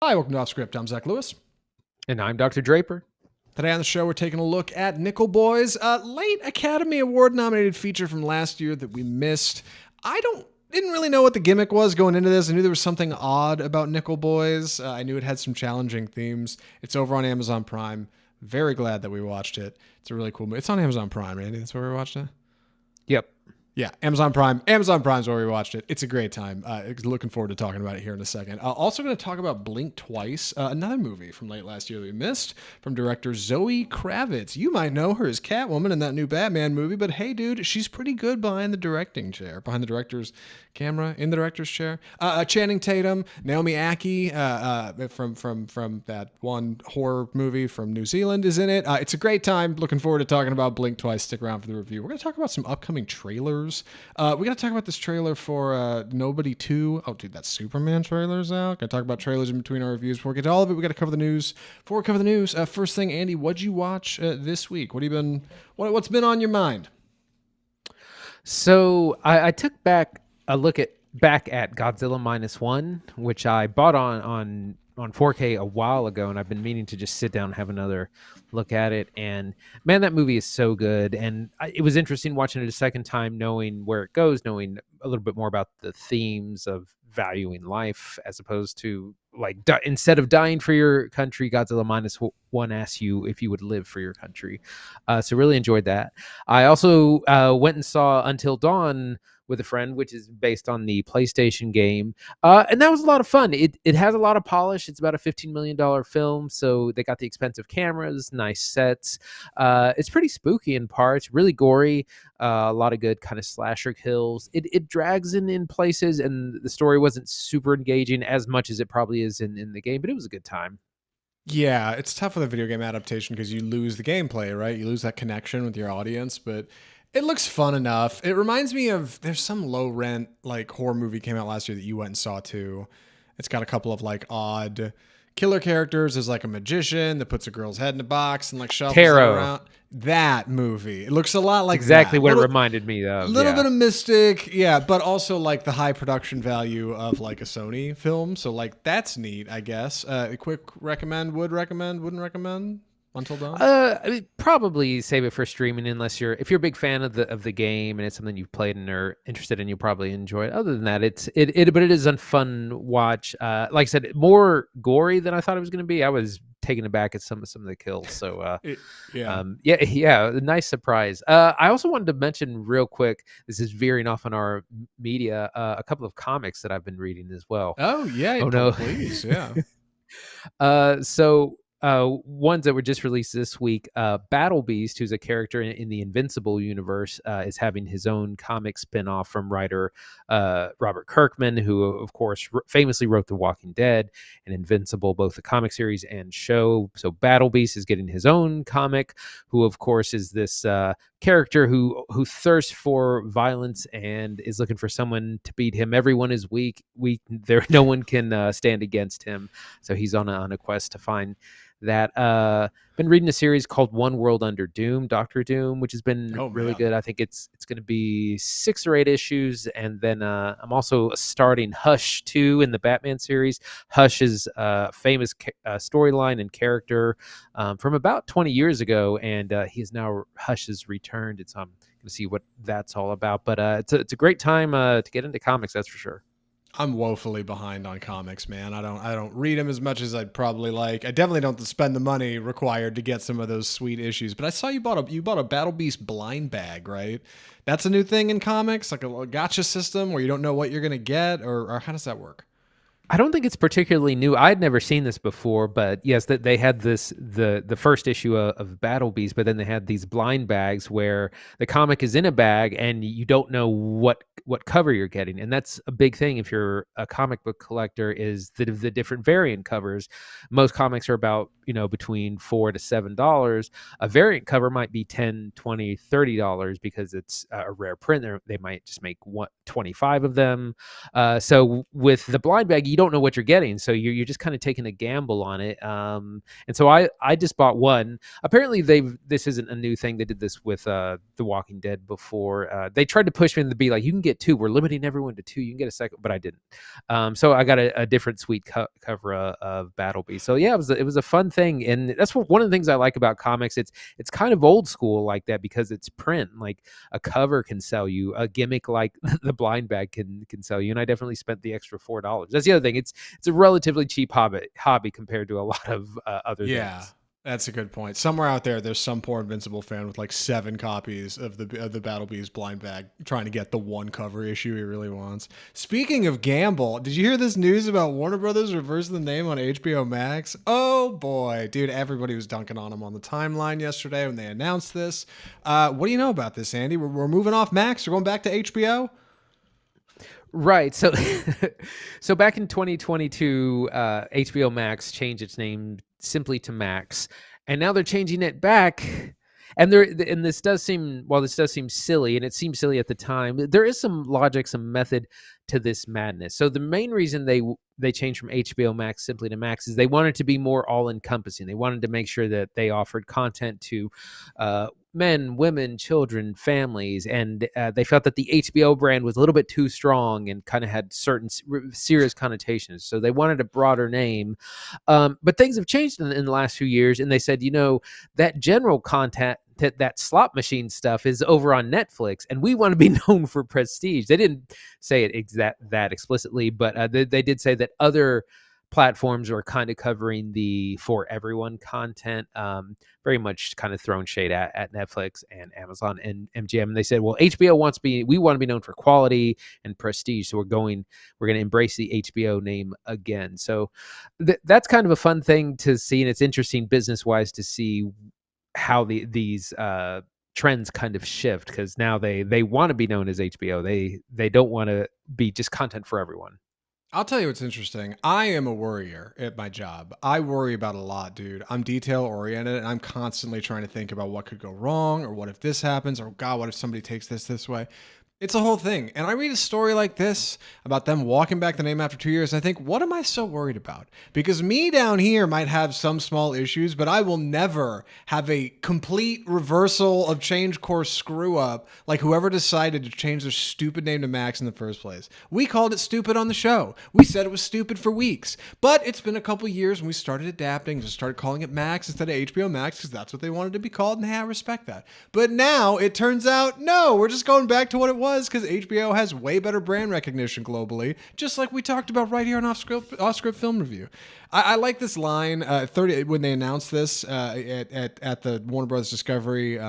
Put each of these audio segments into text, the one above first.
Hi, welcome to Off Script. I'm Zach Lewis. And I'm Dr. Draper. Today on the show, we're taking a look at Nickel Boys, a late Academy Award nominated feature from last year that we missed. Didn't really know what the gimmick was going into this. I knew there was something odd about Nickel Boys. I knew it had some challenging themes. It's over on Amazon Prime. Very glad that we watched it. It's a really cool movie. It's on Amazon Prime, Randy. That's where we watched it? Yep. Yeah, Amazon Prime. Amazon Prime's where we watched it. It's a great time. Looking forward to talking about it here in a second. Also going to talk about Blink Twice, another movie from late last year that we missed, from director Zoë Kravitz. You might know her as Catwoman in that new Batman movie, but hey, dude, she's pretty good behind the directing chair, behind the director's camera, in the director's chair. Channing Tatum, Naomi Ackie from that one horror movie from New Zealand is in it. It's a great time. Looking forward to talking about Blink Twice. Stick around for the review. We're going to talk about some upcoming trailers. We're going to talk about this trailer for Nobody 2. Oh, dude, that Superman trailer's out. Going to talk about trailers in between our reviews. Before we get to all of it, we got to cover the news. Before we cover the news, first thing, Andy, what'd you watch this week? What's been on your mind? So I took back a look back at Godzilla -1, which I bought on 4K a while ago, and I've been meaning to just sit down and have another look at it. And man, that movie is so good. And it was interesting watching it a second time, knowing where it goes, knowing a little bit more about the themes of valuing life, as opposed to instead of dying for your country, Godzilla -1 asks you if you would live for your country. So really enjoyed that. I also went and saw Until Dawn with a friend, which is based on the PlayStation game. And that was a lot of fun. It has a lot of polish. It's about a $15 million film, so they got the expensive cameras, nice sets. It's pretty spooky in parts, really gory, a lot of good kind of slasher kills. It drags in places, and the story wasn't super engaging as much as it probably is in the game, but it was a good time. Yeah, it's tough with a video game adaptation because you lose the gameplay, right? You lose that connection with your audience, but it looks fun enough. It reminds me of, there's some low rent horror movie came out last year that you went and saw too. It's got a couple of odd killer characters. There's a magician that puts a girl's head in a box and shuffles it around. That movie. It looks a lot like exactly that. What it reminded me of. A little bit of Mystic, yeah, but also the high production value of a Sony film. So that's neat, I guess. A quick recommend, would recommend, wouldn't recommend. Until Dawn? I mean, probably save it for streaming if you're a big fan of the game and it's something you've played and are interested in, you'll probably enjoy it. Other than that, but it is a fun watch. Like I said, more gory than I thought it was going to be. I was taken aback at some of the kills. So a nice surprise. I also wanted to mention real quick, this is veering off on our media, a couple of comics that I've been reading as well. Oh yeah. Oh no, please. Yeah. Ones that were just released this week. Battle Beast, who's a character in the Invincible universe, is having his own comic spinoff from writer Robert Kirkman, who of course famously wrote The Walking Dead and Invincible, both the comic series and show. So Battle Beast is getting his own comic, who of course is this character who thirsts for violence and is looking for someone to beat him. Everyone is weak. No one can stand against him. So he's on a quest to find that. Been reading a series called One World Under Doom, Doctor Doom, which has been really good. I think it's going to be 6 or 8 issues, and then I'm also starting Hush 2 in the Batman series. Hush is a famous storyline and character from about 20 years ago, and Hush has returned, and so I'm going to see what that's all about. But it's a great time to get into comics, that's for sure. I'm woefully behind on comics, man. I don't read them as much as I'd probably like. I definitely don't spend the money required to get some of those sweet issues. But I saw you bought a Battle Beast blind bag, right? That's a new thing in comics, like a gotcha system where you don't know what you're gonna get, or how does that work? I don't think it's particularly new. I'd never seen this before, but yes, that they had the first issue of Battle Beast, but then they had these blind bags where the comic is in a bag and you don't know what cover you're getting. And that's a big thing if you're a comic book collector, is the different variant covers. Most comics are about, between $4 to $7. A variant cover might be $10, $20, $30 because it's a rare print. They might just make 25 of them. So with the blind bag, you don't know what you're getting. So you're just kind of taking a gamble on it. And so I just bought one. Apparently this isn't a new thing. They did this with The Walking Dead before. They tried to push me to be like, you can get two. We're limiting everyone to two. You can get a second, but I didn't. So I got a different sweet cover of Battle Beast. So yeah, it was a fun thing. And that's one of the things I like about comics. It's kind of old school like that because it's print. Like a cover can sell you, a gimmick like the blind bag can sell you. And I definitely spent the extra $4. That's the other thing. It's a relatively cheap hobby compared to a lot of other things. That's a good point. Somewhere out there's some poor Invincible fan with like 7 copies of the Battle Beast blind bag trying to get the one cover issue he really wants. Speaking of gamble, did you hear this news about Warner Brothers reversing the name on HBO Max? Oh boy, dude, everybody was dunking on him on the timeline yesterday when they announced this. What do you know about this, Andy? We're moving off Max. We're going back to HBO? Right. So so back in 2022, HBO Max changed its name simply to Max, and now they're changing it back. And this does seem silly, and it seemed silly at the time, there is some logic, some method to this madness. So the main reason they changed from HBO Max simply to Max is they wanted to be more all-encompassing. They wanted to make sure that they offered content to men, women, children, families, and they felt that the HBO brand was a little bit too strong and kind of had certain serious connotations. So they wanted a broader name. But things have changed in the last few years, and they said, that general content, that slot machine stuff is over on Netflix, and we want to be known for prestige. They didn't say it that explicitly, but they did say that other platforms are kind of covering the for everyone content, very much kind of throwing shade at Netflix and Amazon and MGM. And they said, well, HBO we want to be known for quality and prestige, so we're going to embrace the HBO name again. So that's kind of a fun thing to see, and it's interesting business wise to see how these trends kind of shift, because now they want to be known as HBO. They don't want to be just content for everyone. I'll tell you what's interesting. I am a worrier at my job. I worry about a lot, dude. I'm detail oriented, and I'm constantly trying to think about what could go wrong, or what if this happens, or God, what if somebody takes this way? It's a whole thing. And I read a story like this about them walking back the name after 2 years. And I think, what am I so worried about? Because me down here might have some small issues, but I will never have a complete reversal of change course screw up like whoever decided to change their stupid name to Max in the first place. We called it stupid on the show. We said it was stupid for weeks. But it's been a couple years and we started adapting, just started calling it Max instead of HBO Max because that's what they wanted to be called, and hey, I respect that. But now it turns out, no, we're just going back to what it was, because HBO has way better brand recognition globally, just like we talked about right here on Off Script Film Review. I like this line 30 when they announced this at the Warner Brothers Discovery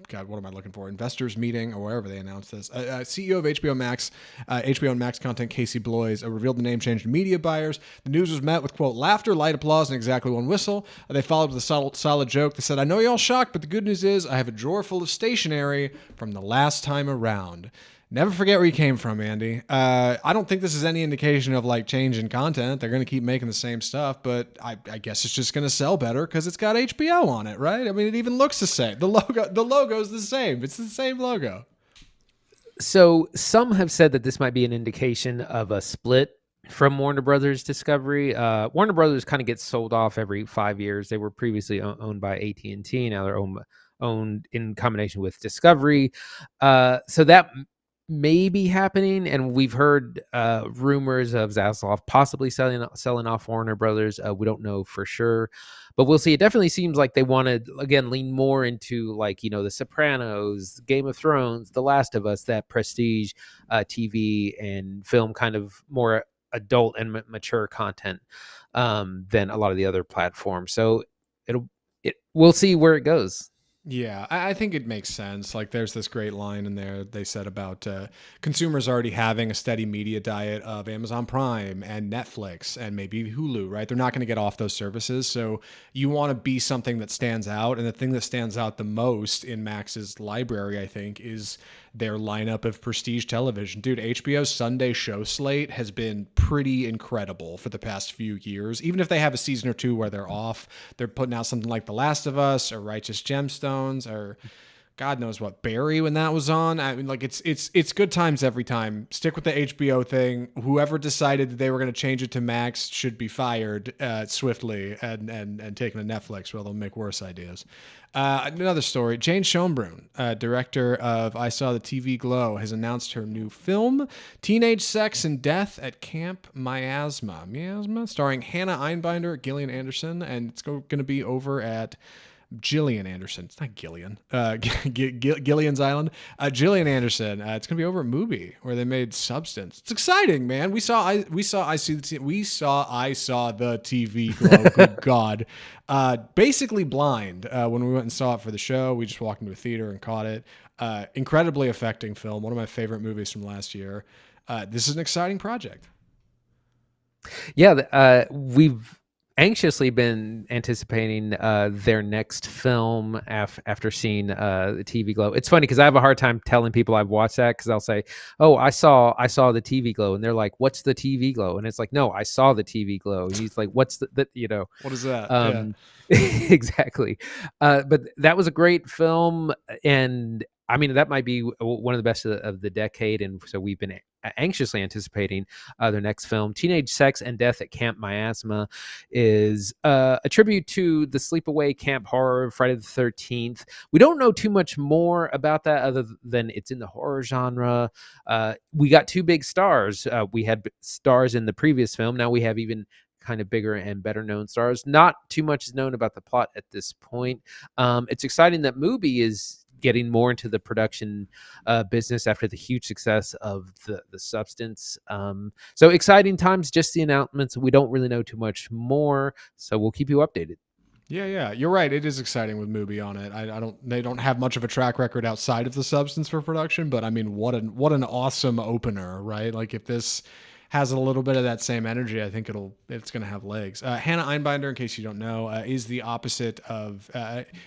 God, what am I looking for? Investors meeting or wherever they announced this. CEO of HBO Max, HBO and Max content, Casey Bloys, revealed the name change to media buyers. The news was met with, quote, laughter, light applause, and exactly one whistle. They followed with a solid joke. They said, I know you're all shocked, but the good news is I have a drawer full of stationery from the last time around. Never forget where you came from, Andy. I don't think this is any indication of like change in content. They're going to keep making the same stuff, but I guess it's just going to sell better because it's got HBO on it, right? I mean, it even looks the same. The logo's the same. It's the same logo. So some have said that this might be an indication of a split from Warner Brothers Discovery. Warner Brothers kind of gets sold off every 5 years. They were previously owned by AT&T. Now they're owned in combination with Discovery. So that may be happening, and we've heard rumors of Zaslav possibly selling off Warner Brothers. We don't know for sure, but we'll see. It definitely seems like they want to again lean more into like The Sopranos, Game of Thrones, The Last of Us, that prestige TV and film kind of more adult and mature content than a lot of the other platforms. So we'll see where it goes. Yeah, I think it makes sense. Like, there's this great line in there they said about consumers already having a steady media diet of Amazon Prime and Netflix and maybe Hulu, right? They're not going to get off those services. So you want to be something that stands out. And the thing that stands out the most in Max's library, I think, is their lineup of prestige television. Dude, HBO's Sunday show slate has been pretty incredible for the past few years. Even if they have a season or two where they're off, they're putting out something like The Last of Us or Righteous Gemstones or God knows what, Barry when that was on. I mean, like it's good times every time. Stick with the HBO thing. Whoever decided that they were going to change it to Max should be fired swiftly and taken to Netflix, where they'll make worse ideas. Another story. Jane Schoenbrun, director of I Saw the TV Glow, has announced her new film, Teenage Sex and Death at Camp Miasma, starring Hannah Einbinder, Gillian Anderson, and it's going to be over at Gillian Anderson. It's not Gillian. Gillian's Island. Gillian Anderson. It's gonna be over at Mubi, where they made Substance. It's exciting, man. We saw I saw the TV Glow. Good God. Basically blind when we went and saw it for the show. We just walked into a theater and caught it. Incredibly affecting film. One of my favorite movies from last year. This is an exciting project. Yeah, we've anxiously been anticipating their next film after seeing the TV Glow. It's funny because I have a hard time telling people I've watched that, because I'll say, "Oh, I saw the TV Glow," and they're like, "What's the TV Glow?" And it's like, "No, I saw the TV Glow." And he's like, "What's the you know?" What is that? Exactly. But that was a great film, and I mean, that might be one of the best of the decade, and so we've been anxiously anticipating their next film. Teenage Sex and Death at Camp Miasma is a tribute to the sleepaway camp horror of Friday the 13th. We don't know too much more about that other than it's in the horror genre. We got two big stars. We had stars in the previous film. Now we have even kind of bigger and better known stars. Not too much is known about the plot at this point. It's exciting that Mubi is getting more into the production business after the huge success of the Substance. So exciting times, just the announcements. We don't really know too much more, so we'll keep you updated. Yeah, you're right. It is exciting with Mubi on it. They don't have much of a track record outside of the Substance for production, but I mean, what an awesome opener, right? Like, if this has a little bit of that same energy, I think it's going to have legs. Hannah Einbinder, in case you don't know, is the opposite of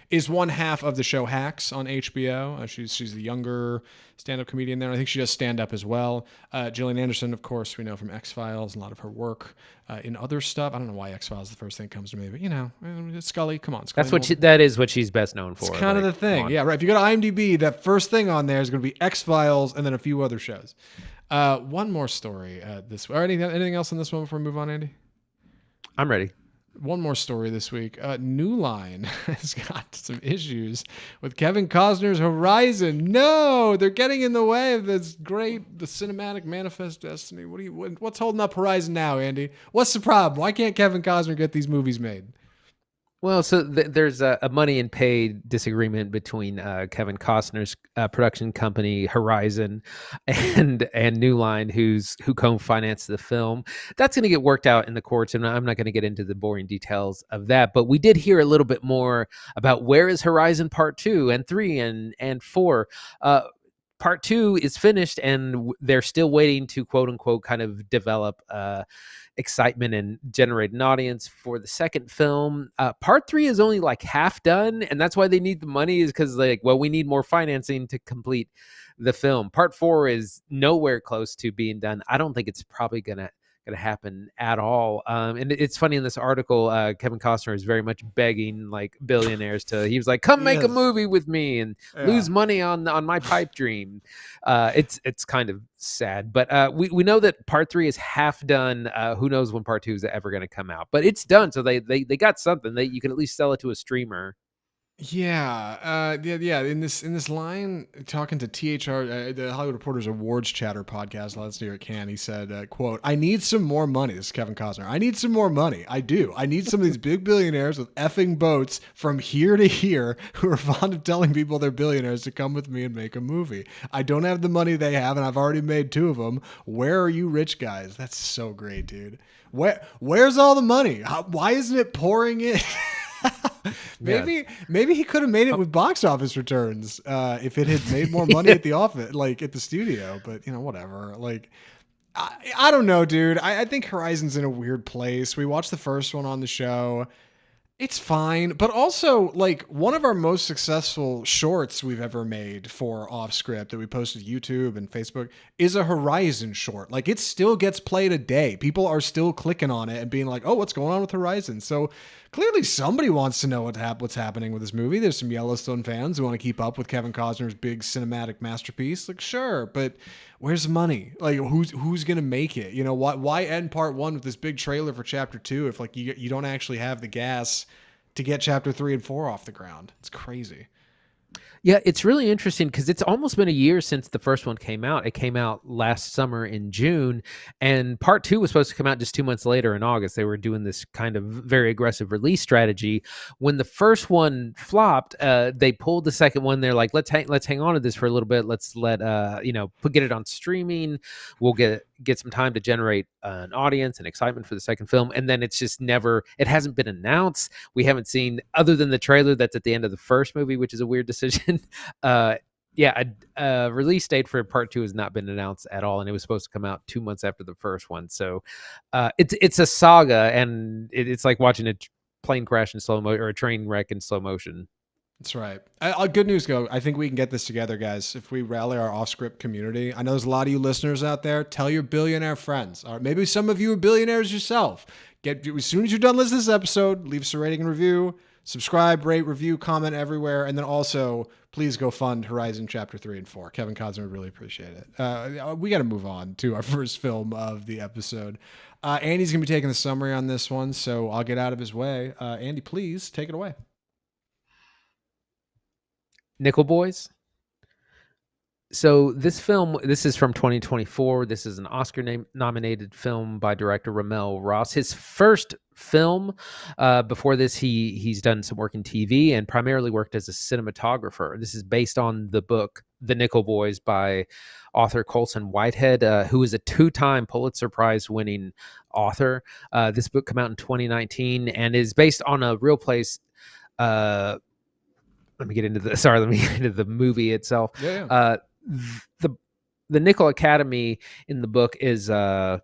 is one half of the show Hacks on HBO. She's the younger stand-up comedian there. I think she does stand-up as well. Gillian Anderson, of course, we know from X-Files, and a lot of her work in other stuff. I don't know why X-Files is the first thing that comes to me, but Scully, come on. Scully, that is what she's best known for. It's kind of the thing. Yeah, right. If you go to IMDb, that first thing on there is going to be X-Files and then a few other shows. One more story this week. Anything else on this one before we move on, Andy? I'm ready. One more story this week. New Line has got some issues with Kevin Costner's Horizon. No, they're getting in the way of this the cinematic manifest destiny. What's holding up Horizon now, Andy? What's the problem? Why can't Kevin Costner get these movies made? Well, so there's a money and pay disagreement between Kevin Costner's production company Horizon and New Line, who co-financed the film. That's going to get worked out in the courts, and I'm not going to get into the boring details of that. But we did hear a little bit more about where is Horizon Part 2 and 3 and 4. Part 2 is finished, and they're still waiting to quote unquote kind of develop excitement and generate an audience for the second film. Part 3 is only like half done, and that's why they need the money, is because we need more financing to complete the film. Part 4 is nowhere close to being done. I don't think it's probably gonna happen at all. And it's funny, in this article, Kevin Costner is very much begging like billionaires he was like, come make a movie with me and lose money on my pipe dream. It's kind of sad, but we know that Part 3 is half done. Who knows when Part 2 is ever going to come out, but it's done. So they got something that you can at least sell it to a streamer. Yeah. In this line, talking to THR, the Hollywood Reporter's Awards Chatter podcast last year at Cannes, he said, quote, "I need some more money." This is Kevin Costner. "I need some more money. I do. I need some of these big billionaires with effing boats from here to here who are fond of telling people they're billionaires to come with me and make a movie. I don't have the money they have, and I've already made 2 of them. Where are you rich guys?" That's so great, dude. Where's all the money? Why isn't it pouring in? Maybe he could have made it with box office returns if it had made more money at the office, like at the studio. But whatever. Like, I don't know, dude. I think Horizon's in a weird place. We watched the first one on the show. It's fine, but also like one of our most successful shorts we've ever made for Off Script that we posted to YouTube and Facebook is a Horizon short. Like it still gets played a day. People are still clicking on it and being like, "Oh, what's going on with Horizon?" So clearly somebody wants to know what's happening with this movie. There's some Yellowstone fans who want to keep up with Kevin Costner's big cinematic masterpiece. Like, sure, but where's the money? Like, who's gonna make it? You know, why end part one with this big trailer for chapter 2 if like you don't actually have the gas to get chapter 3 and 4 off the ground? It's crazy. Yeah, it's really interesting because it's almost been a year since the first one came out. It came out last summer in June, and part 2 was supposed to come out just 2 months later in August. They were doing this kind of very aggressive release strategy. When the first one flopped, they pulled the second one. They're like, let's hang on to this for a little bit. Let's get it on streaming. We'll get some time to generate an audience and excitement for the second film. And then it hasn't been announced. We haven't seen, other than the trailer that's at the end of the first movie, which is a weird decision. A release date for part 2 has not been announced at all, and it was supposed to come out 2 months after the first one. So it's a saga, and it's like watching a plane crash in slow motion or a train wreck in slow motion. That's right. Good news, go. I think we can get this together, guys. If we rally our off-script community, I know there's a lot of you listeners out there. Tell your billionaire friends, or maybe some of you are billionaires yourself. As soon as you're done listening to this episode, leave us a rating and review. Subscribe, rate, review, comment everywhere, and then also please go fund Horizon Chapter 3 and 4. Kevin Costner would really appreciate it. We got to move on to our first film of the episode. Andy's going to be taking the summary on this one, so I'll get out of his way. Andy, please take it away. Nickel Boys. So this film, this is from 2024. This is an Oscar-nominated film by director RaMell Ross. His first film. Before this, he's done some work in TV and primarily worked as a cinematographer. This is based on the book The Nickel Boys by author Colson Whitehead, who is a 2-time Pulitzer Prize-winning author. This book came out in 2019 and is based on a real place. Let me get into the movie itself. Yeah. The Nickel Academy in the book is a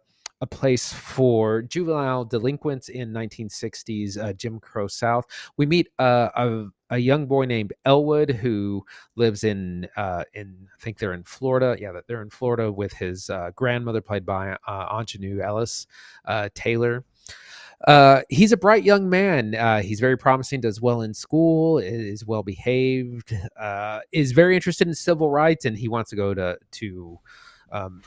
place for juvenile delinquents in 1960s Jim Crow South. We meet a young boy named Elwood who lives in I think they're in Florida. Yeah, they're in Florida with his grandmother, played by Anjanou Ellis Taylor. He's a bright young man. He's very promising, does well in school, is well behaved, is very interested in civil rights, and he wants to go to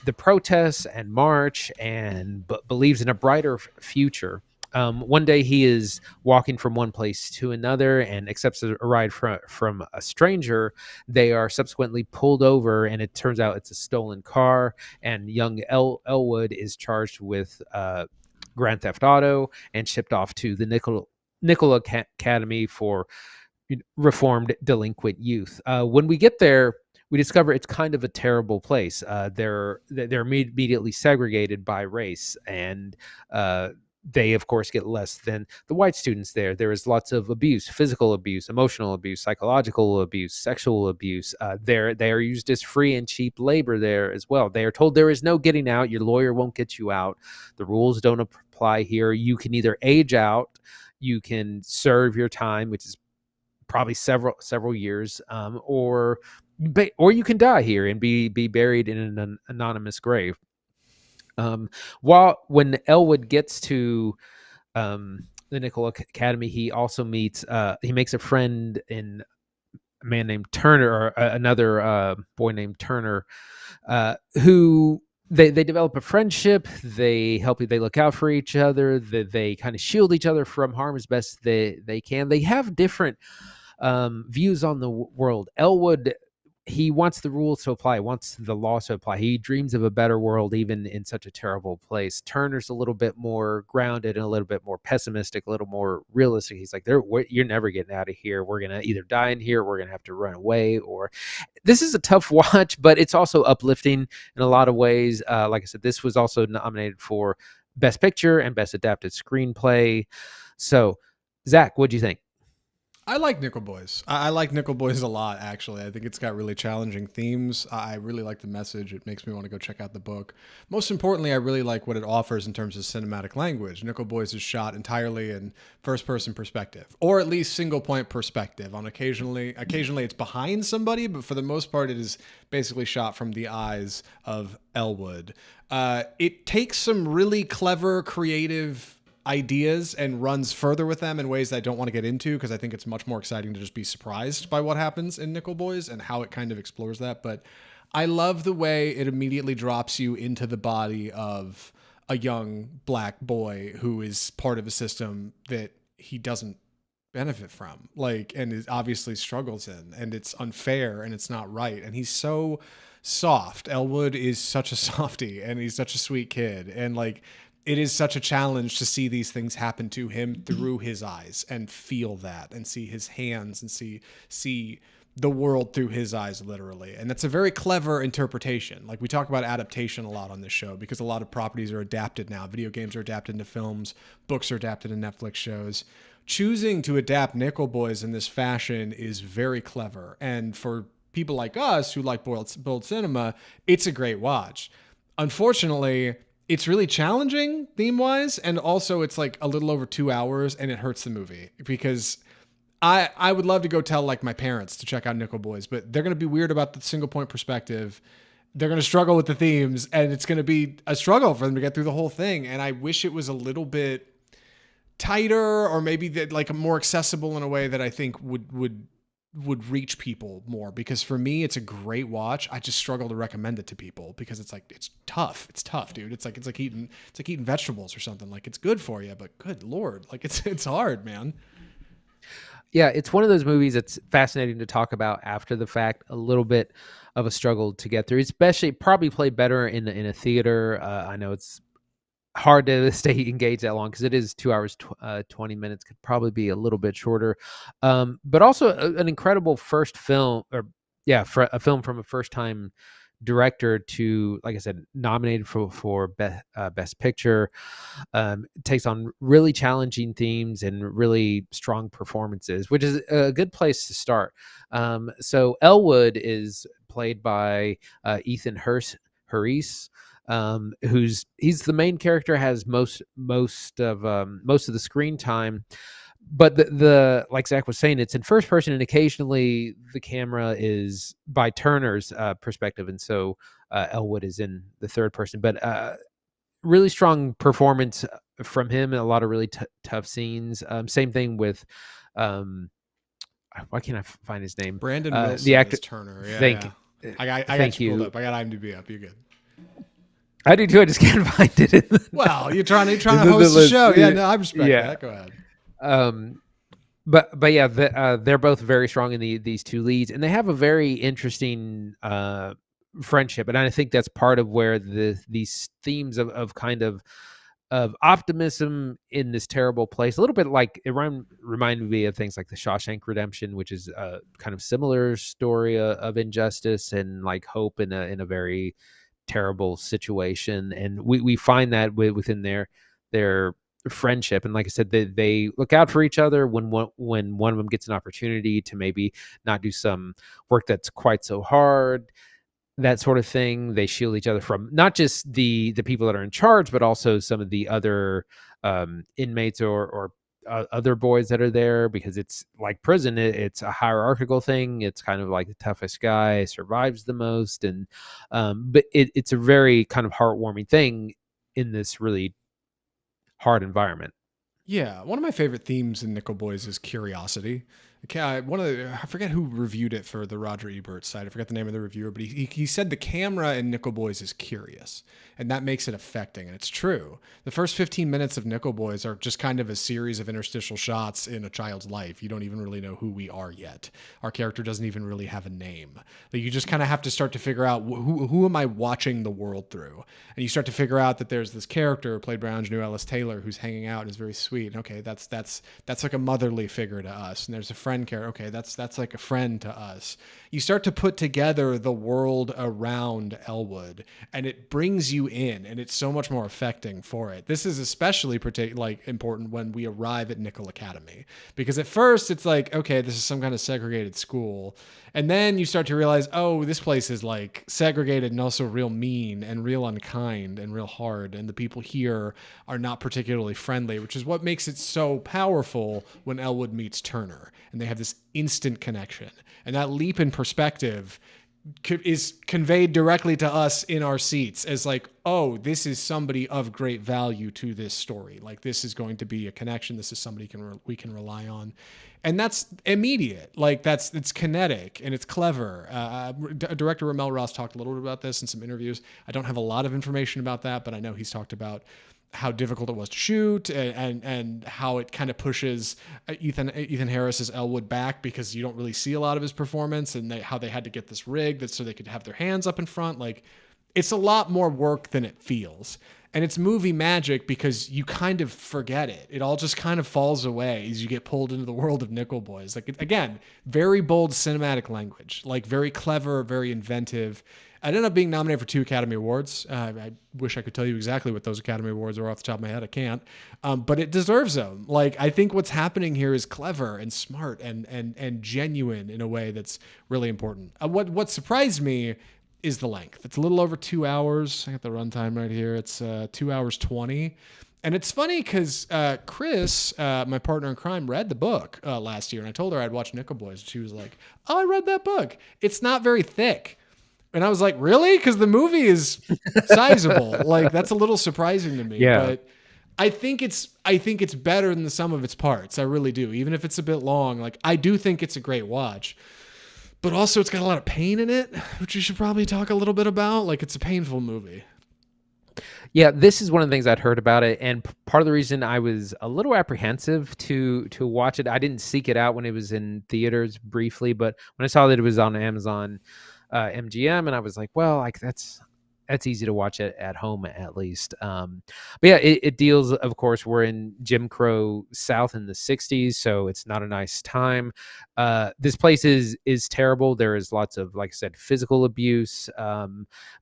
the protests and march, and believes in a brighter future. One day he is walking from one place to another and accepts a ride from a stranger. They are subsequently pulled over, and it turns out it's a stolen car, and young Elwood is charged with Grand Theft Auto and shipped off to the Nickel Academy for reformed delinquent youth. When we get there, we discover it's kind of a terrible place. They're immediately segregated by race, and they, of course, get less than the white students there. There is lots of abuse, physical abuse, emotional abuse, psychological abuse, sexual abuse. They are used as free and cheap labor there as well. They are told there is no getting out. Your lawyer won't get you out. The rules don't apply here. You can either age out, you can serve your time, which is probably several years, or you can die here and be buried in an anonymous grave. When Elwood gets to the Nickel Academy, he also meets he makes a friend in a man named Turner, or another boy named Turner, who they develop a friendship. They look out for each other. They kind of shield each other from harm as best they can. They have different views on the world. Elwood, he wants the rules to apply, wants the laws to apply. He dreams of a better world, even in such a terrible place. Turner's a little bit more grounded and a little bit more pessimistic, a little more realistic. He's like, you're never getting out of here. We're going to either die in here, we're going to have to run away. Or this is a tough watch, but it's also uplifting in a lot of ways. Like I said, this was also nominated for Best Picture and Best Adapted Screenplay. So, Zach, what'd you think? I like Nickel Boys. I like Nickel Boys a lot, actually. I think it's got really challenging themes. I really like the message. It makes me want to go check out the book. Most importantly, I really like what it offers in terms of cinematic language. Nickel Boys is shot entirely in first-person perspective, or at least single-point perspective. On occasionally it's behind somebody, but for the most part, it is basically shot from the eyes of Elwood. It takes some really clever, creative ideas and runs further with them in ways that I don't want to get into because I think it's much more exciting to just be surprised by what happens in Nickel Boys and how it kind of explores that. But I love the way it immediately drops you into the body of a young black boy who is part of a system that he doesn't benefit from, like, and is obviously struggles in, and it's unfair and it's not right. And he's so soft. Elwood is such a softie and he's such a sweet kid. And like, it is such a challenge to see these things happen to him through his eyes and feel that and see his hands and see the world through his eyes, literally. And that's a very clever interpretation. Like, we talk about adaptation a lot on this show because a lot of properties are adapted now. Video games are adapted into films, books are adapted into Netflix shows. Choosing to adapt Nickel Boys in this fashion is very clever. And for people like us who like bold cinema, it's a great watch. Unfortunately, it's really challenging theme-wise, and also it's like a little over 2 hours, and it hurts the movie because I would love to go tell like my parents to check out Nickel Boys, but they're going to be weird about the single-point perspective. They're going to struggle with the themes, and it's going to be a struggle for them to get through the whole thing. And I wish it was a little bit tighter, or maybe that like more accessible in a way that I think would reach people more, because for me it's a great watch. I just struggle to recommend it to people because it's like it's tough, dude. It's like eating vegetables or something. Like, it's good for you, but good Lord, like it's hard, man. Yeah, it's one of those movies that's fascinating to talk about after the fact. A little bit of a struggle to get through, especially probably played better in a theater. I know it's hard to stay engaged that long because it is 2 hours 20 minutes. Could probably be a little bit shorter, but also an incredible first film, or for a film from a first time director to, like I said, nominated for best picture. Takes on really challenging themes and really strong performances, which is a good place to start. So Elwood is played by Ethan Harris, he's the main character, has most of the screen time, but the like Zach was saying, it's in first person, and occasionally the camera is by Turner's perspective, and so Elwood is in the third person. But really strong performance from him, and a lot of really tough scenes. Same thing with why can't I find his name? Brandon Wilson, the actor is Turner. I got you pulled up. I got IMDb up. You're good. I do too. I just can't find it. Well, you're trying to host the show. Yeah, no, I respect that. Go ahead. But yeah, they're both very strong in these two leads, and they have a very interesting friendship, and I think that's part of where these themes of kind of optimism in this terrible place, a little bit like it reminded me of things like The Shawshank Redemption, which is a kind of similar story of injustice and like hope in a very terrible situation. And we find that within their friendship. And like I said, they look out for each other when one of them gets an opportunity to maybe not do some work that's quite so hard, that sort of thing. They shield each other from not just the people that are in charge, but also some of the other inmates or other boys that are there, because it's like prison. It's a hierarchical thing. It's kind of like the toughest guy survives the most. And but it's a very kind of heartwarming thing in this really hard environment. Yeah, one of my favorite themes in Nickel Boys is curiosity. I forget who reviewed it for the Roger Ebert site. I forget the name of the reviewer, but he said the camera in Nickel Boys is curious, and that makes it affecting, and it's true. The first 15 minutes of Nickel Boys are just kind of a series of interstitial shots in a child's life. You don't even really know who we are yet. Our character doesn't even really have a name. Like, you just kind of have to start to figure out who am I watching the world through, and you start to figure out that there's this character played by Anjanou Ellis Taylor who's hanging out and is very sweet. Okay, that's like a motherly figure to us, and there's a friend friend character. Okay, that's like a friend to us. You start to put together the world around Elwood, and it brings you in, and it's so much more affecting for it. This is especially important when we arrive at Nickel Academy, because at first it's like, okay, this is some kind of segregated school, and then you start to realize, oh, this place is like segregated and also real mean and real unkind and real hard, and the people here are not particularly friendly, which is what makes it so powerful when Elwood meets Turner, and they have this instant connection. And that leap in perspective is conveyed directly to us in our seats as like, oh, this is somebody of great value to this story. Like, this is going to be a connection. This is somebody we can rely on. And that's immediate. Like, it's kinetic and it's clever. Director RaMell Ross talked a little bit about this in some interviews. I don't have a lot of information about that, but I know he's talked about how difficult it was to shoot, and how it kind of pushes Ethan Harris's Elwood back, because you don't really see a lot of his performance, and how they had to get this rig so they could have their hands up in front. Like, it's a lot more work than it feels. And it's movie magic because you kind of forget it. It all just kind of falls away as you get pulled into the world of Nickel Boys. Like, again, very bold cinematic language, like very clever, very inventive. I ended up being nominated for 2 Academy Awards. I wish I could tell you exactly what those Academy Awards are off the top of my head. I can't. But it deserves them. Like, I think what's happening here is clever and smart and genuine in a way that's really important. What surprised me is the length. It's a little over 2 hours. I got the runtime right here. It's 2 hours 20. And it's funny because Chris, my partner in crime, read the book last year. And I told her I'd watch Nickel Boys. And she was like, oh, I read that book. It's not very thick. And I was like, really? Because the movie is sizable. Like, that's a little surprising to me. Yeah. But I think it's better than the sum of its parts. I really do. Even if it's a bit long, like, I do think it's a great watch. But also, it's got a lot of pain in it, which we should probably talk a little bit about. Like, it's a painful movie. Yeah, this is one of the things I'd heard about it, and part of the reason I was a little apprehensive to watch it, I didn't seek it out when it was in theaters briefly, but when I saw that it was on Amazon MGM, and I was like, well, like that's easy to watch at home at least. But yeah, it deals, of course, we're in Jim Crow South in the 60s, so it's not a nice time. This place is terrible. There is lots of, like I said, physical abuse,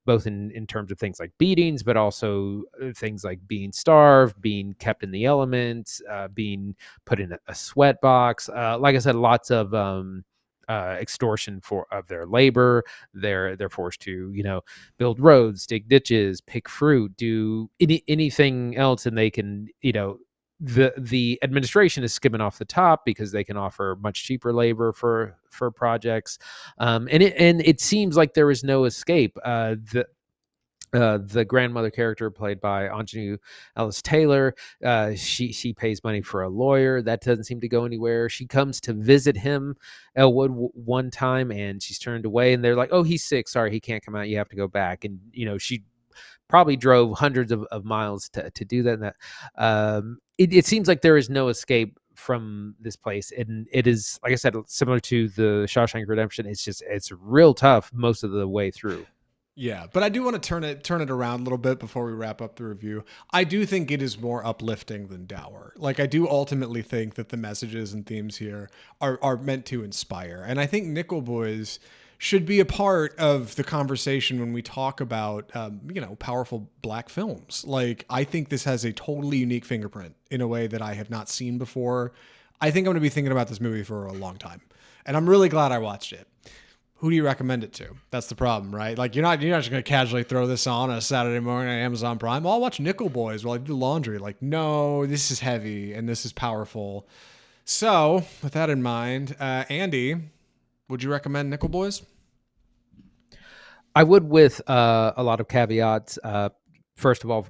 both in terms of things like beatings, but also things like being starved, being kept in the elements, being put in a sweat box. Like I said, lots of extortion of their labor. They're forced to, build roads, dig ditches, pick fruit, do anything else, and they can, the administration is skimming off the top because they can offer much cheaper labor for projects, and it seems like there is no escape. The grandmother character played by Anjanou Ellis Taylor, she pays money for a lawyer. That doesn't seem to go anywhere. She comes to visit him, Elwood, one time, and she's turned away, and they're like, oh, he's sick, sorry, he can't come out, you have to go back. And she probably drove hundreds of miles to do that. And that it seems like there is no escape from this place, and it is, like I said, similar to the Shawshank Redemption. It's real tough most of the way through. Yeah, but I do want to turn it around a little bit before we wrap up the review. I do think it is more uplifting than dour. Like, I do ultimately think that the messages and themes here are meant to inspire. And I think Nickel Boys should be a part of the conversation when we talk about, powerful black films. Like, I think this has a totally unique fingerprint in a way that I have not seen before. I think I'm going to be thinking about this movie for a long time. And I'm really glad I watched it. Who do you recommend it to? That's the problem, right? Like, you're not just going to casually throw this on a Saturday morning on Amazon Prime. I'll watch Nickel Boys while I do laundry. Like, no, this is heavy and this is powerful. So, with that in mind, Andy, would you recommend Nickel Boys? I would, with a lot of caveats. First of all,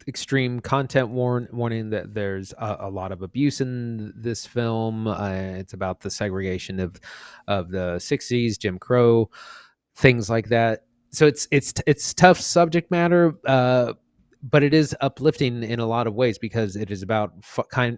extreme content warning that there's a lot of abuse in this film. It's about the segregation of the 60s, Jim Crow, things like that. So it's tough subject matter, but it is uplifting in a lot of ways because it is about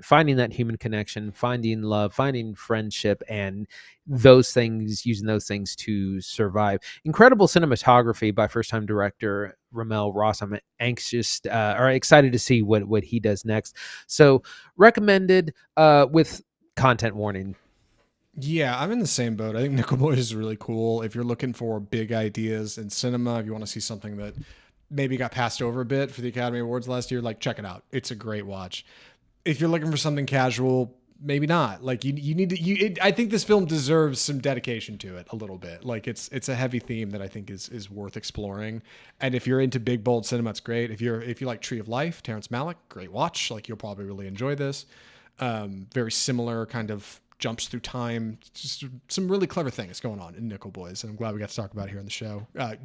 finding that human connection, finding love, finding friendship, and using those things to survive. Incredible cinematography by first-time director RaMell Ross. I'm excited to see what he does next. So recommended, with content warning. Yeah, I'm in the same boat. I think Nickel Boys is really cool. If you're looking for big ideas in cinema, if you want to see something that maybe got passed over a bit for the Academy Awards last year, like check it out. It's a great watch. If you're looking for something casual, maybe not. Like you need to. I think this film deserves some dedication to it a little bit. Like it's a heavy theme that I think is worth exploring. And if you're into big bold cinema, it's great. If you like Tree of Life, Terrence Malick, great watch. Like you'll probably really enjoy this. Very similar kind of jumps through time. Just some really clever things going on in Nickel Boys, and I'm glad we got to talk about it here on the show. A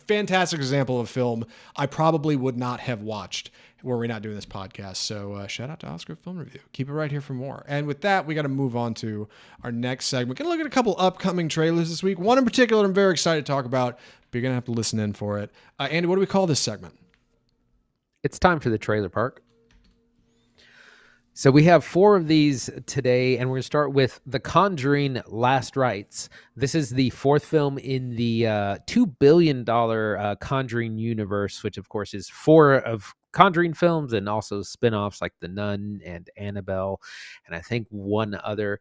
fantastic example of a film I probably would not have watched were we not doing this podcast. So shout out to Oscar Film Review. Keep it right here for more. And with that, we got to move on to our next segment. We're going to look at a couple upcoming trailers this week. One in particular I'm very excited to talk about, but you're going to have to listen in for it. Andy, what do we call this segment? It's time for the trailer park. So we have 4 of these today, and we're going to start with The Conjuring Last Rites. This is the 4th film in the $2 billion Conjuring universe, which of course is 4 of Conjuring films and also spin-offs like The Nun and Annabelle, and I think one other.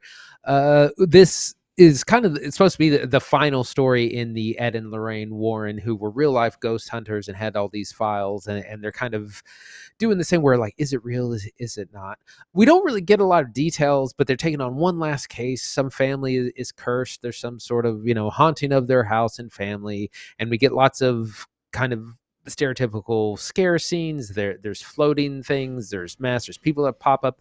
This is it's supposed to be the final story in the Ed and Lorraine Warren, who were real life ghost hunters and had all these files, and they're kind of doing the same where like, is it real? Is it not? We don't really get a lot of details, but they're taking on one last case. Some family is cursed. There's some sort of, haunting of their house and family. And we get lots of kind of stereotypical scare scenes. There's floating things. There's masks. There's people that pop up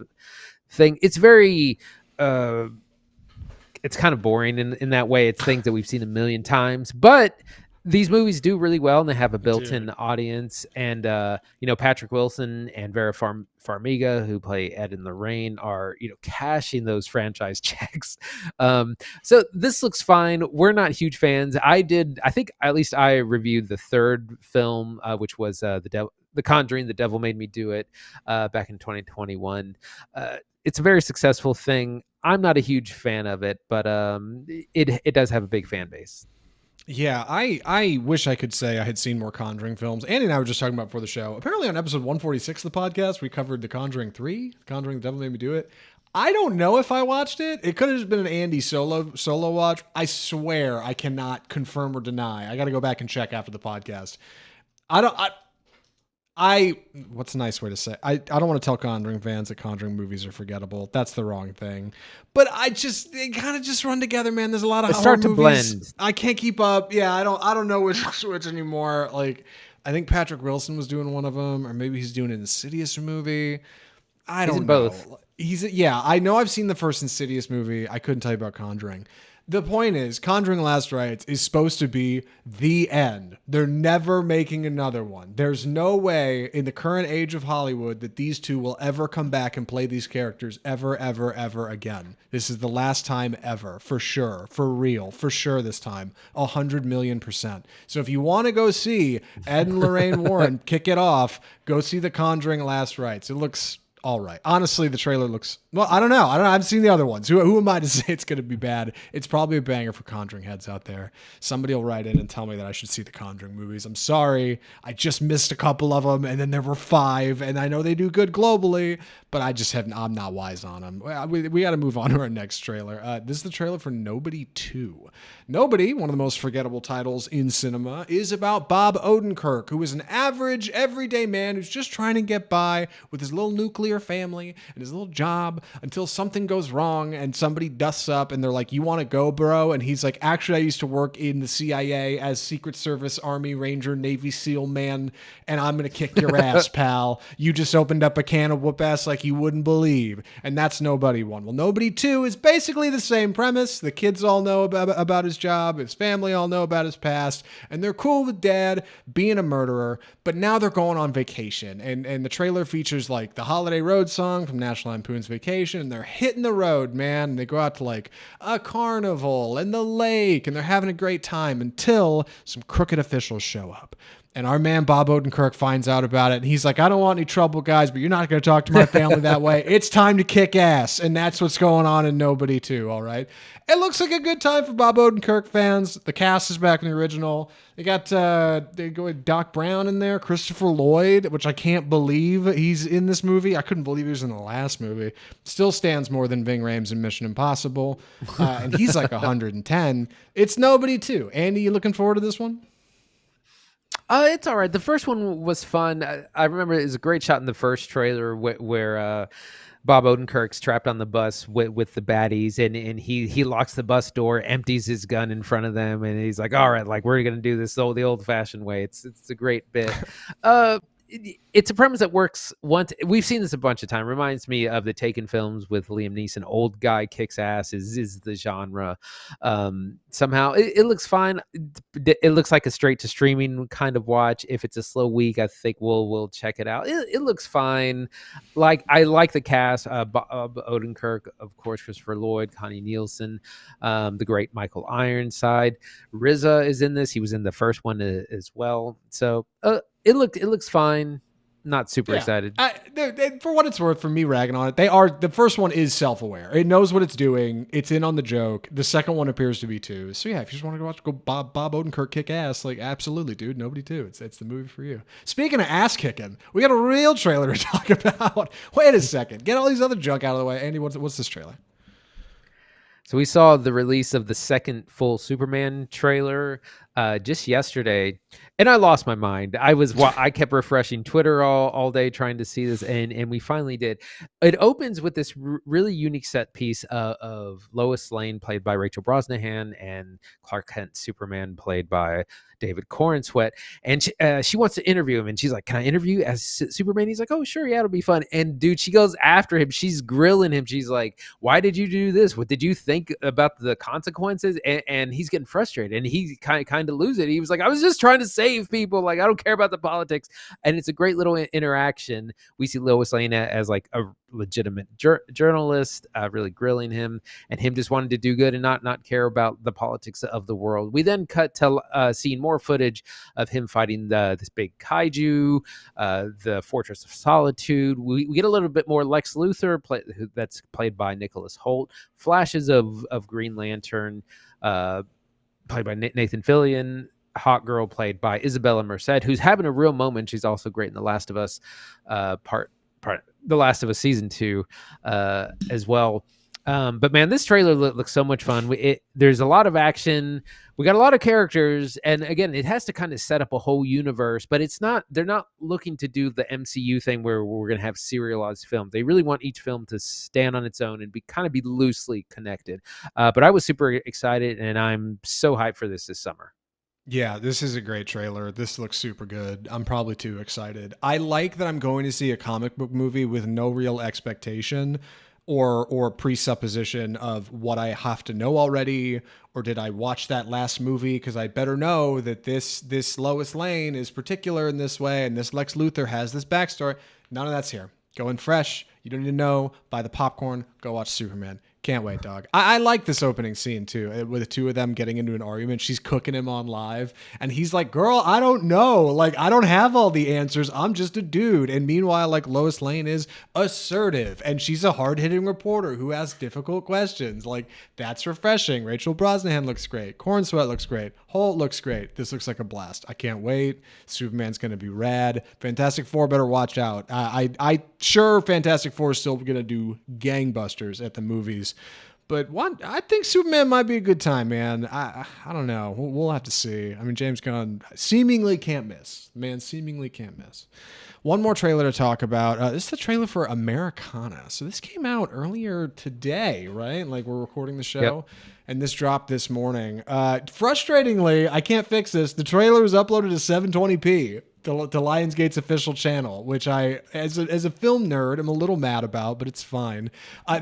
thing. It's very, it's kind of boring in that way. It's things that we've seen a million times, but these movies do really well, and they have a built-in audience. And Patrick Wilson and Vera Farmiga, who play Ed and Lorraine, are cashing those franchise checks. So this looks fine. We're not huge fans. I think at least I reviewed the 3rd film, which was The Conjuring, The Devil Made Me Do It, back in 2021. It's a very successful thing. I'm not a huge fan of it, but it does have a big fan base. Yeah, I wish I could say I had seen more Conjuring films. Andy and I were just talking about before the show. Apparently on episode 146 of the podcast, we covered The Conjuring 3, Conjuring The Devil Made Me Do It. I don't know if I watched it. It could have just been an Andy solo watch. I swear I cannot confirm or deny. I got to go back and check after the podcast. What's a nice way to say? I don't want to tell Conjuring fans that Conjuring movies are forgettable. That's the wrong thing. But they kind of just run together, man. There's a lot of horror movies. Blend. I can't keep up. Yeah, I don't know which anymore. Like, I think Patrick Wilson was doing one of them, or maybe he's doing an Insidious movie. I don't know. Both. I know I've seen the first Insidious movie. I couldn't tell you about Conjuring. The point is, Conjuring Last Rites is supposed to be the end. They're never making another one. There's no way in the current age of Hollywood that these two will ever come back and play these characters ever, ever, ever again. This is the last time ever, for sure, for real, for sure this time, 100,000,000%. So if you want to go see Ed and Lorraine Warren kick it off, go see The Conjuring Last Rites. It looks all right. Honestly, the trailer looks... Well, I don't know. I've seen the other ones. Who am I to say it's going to be bad? It's probably a banger for Conjuring heads out there. Somebody will write in and tell me that I should see the Conjuring movies. I'm sorry. I just missed a couple of them, and then there were 5, and I know they do good globally, but I'm not wise on them. We got to move on to our next trailer. This is the trailer for Nobody 2. Nobody, one of the most forgettable titles in cinema, is about Bob Odenkirk, who is an average, everyday man who's just trying to get by with his little nuclear family and his little job until something goes wrong and somebody dusts up and they're like, "You want to go, bro?" And he's like, "Actually, I used to work in the CIA as Secret Service, Army, Ranger, Navy SEAL man, and I'm going to kick your ass, pal. You just opened up a can of whoop ass like you wouldn't believe." And that's Nobody 1. Well, Nobody 2 is basically the same premise. The kids all know about his job, his family all know about his past, and they're cool with dad being a murderer, but now they're going on vacation. And the trailer features like the Holiday Road song from National Lampoon's Vacation, and they're hitting the road, man. And they go out to like a carnival and the lake, and they're having a great time until some crooked officials show up. And our man Bob Odenkirk finds out about it. And he's like, I don't want any trouble, guys, but you're not going to talk to my family that way. It's time to kick ass. And that's what's going on in Nobody 2, all right? It looks like a good time for Bob Odenkirk fans. The cast is back in the original. They got Doc Brown in there, Christopher Lloyd, which I can't believe he's in this movie. I couldn't believe he was in the last movie. Still stands more than Ving Rhames in Mission Impossible. And he's like 110. It's Nobody 2. Andy, you looking forward to this one? It's all right. The first one was fun. I remember it was a great shot in the first trailer where Bob Odenkirk's trapped on the bus with the baddies, and he locks the bus door, empties his gun in front of them, and he's like, all right, like, we're going to do this the old-fashioned way. It's a great bit. It's a premise that works once. We've seen this a bunch of times. Reminds me of the Taken films with Liam Neeson. Old guy kicks ass is the genre. Somehow it looks fine. It looks like a straight to streaming kind of watch. If it's a slow week, I think we'll check it out. It looks fine. Like, I like the cast. Bob Odenkirk, of course, Christopher Lloyd, Connie Nielsen, the great Michael Ironside. RZA is in this. He was in the first one as well. So it looks fine. Not super excited. For what it's worth, for me ragging on it, the first one is self-aware. It knows what it's doing. It's in on the joke. The second one appears to be too. So yeah, if you just want to go Bob Odenkirk kick ass, like, absolutely, dude. Nobody too. It's the movie for you. Speaking of ass kicking, we got a real trailer to talk about. Wait a second. Get all these other junk out of the way. Andy, what's this trailer? So we saw the release of the second full Superman trailer just yesterday, and I lost my mind. I kept refreshing Twitter all day trying to see this, and we finally did. It opens with this really unique set piece of Lois Lane, played by Rachel Brosnahan, and Clark Kent Superman, played by David Corenswet, and she wants to interview him, and she's like, "Can I interview you as Superman?" He's like, "Oh, sure, yeah, it'll be fun." And dude, she goes after him. She's grilling him. She's like, "Why did you do this? What did you think about the consequences?" And he's getting frustrated, and he kind of loses it. He was like, "I was just trying to save people. Like, I don't care about the politics." And it's a great little interaction. We see Lois Lane as like a legitimate journalist, really grilling him, and him just wanting to do good and not care about the politics of the world. We then cut to seeing more footage of him fighting this big kaiju, the Fortress of Solitude. We get a little bit more Lex Luthor, that's played by Nicholas Hoult. Flashes of Green Lantern, played by Nathan Fillion. Hawk Girl, played by Isabella Merced, who's having a real moment. She's also great in The Last of Us The Last of Us season 2 as well. But man, this trailer looks so much fun. There's a lot of action. We got a lot of characters, and again, it has to kind of set up a whole universe. But they're not looking to do the MCU thing where we're going to have serialized films. They really want each film to stand on its own and be loosely connected. But I was super excited, and I'm so hyped for this summer. Yeah, this is a great trailer. This looks super good. I'm probably too excited. I like that I'm going to see a comic book movie with no real expectation or presupposition of what I have to know already, or did I watch that last movie because I better know that this Lois Lane is particular in this way and this Lex Luthor has this backstory. None of that's here. Going fresh. You don't need to know. Buy the popcorn. Go watch Superman. Can't wait, dog. I like this opening scene, too, with the two of them getting into an argument. She's cooking him on live, and he's like, girl, I don't know. Like, I don't have all the answers. I'm just a dude. And meanwhile, like, Lois Lane is assertive, and she's a hard-hitting reporter who asks difficult questions. Like, that's refreshing. Rachel Brosnahan looks great. Cornsweat looks great. Holt looks great. This looks like a blast. I can't wait. Superman's going to be rad. Fantastic Four better watch out. I sure Fantastic Four is still going to do gangbusters at the movies. But I think Superman might be a good time, man. I don't know. We'll have to see. I mean, James Gunn seemingly can't miss. The man seemingly can't miss. One more trailer to talk about. This is the trailer for Americana. So this came out earlier today, right? Like, we're recording the show. Yep. And this dropped this morning. Frustratingly, I can't fix this. The trailer was uploaded to 720p. To Lionsgate's official channel, which I, as a film nerd, I'm a little mad about, but it's fine.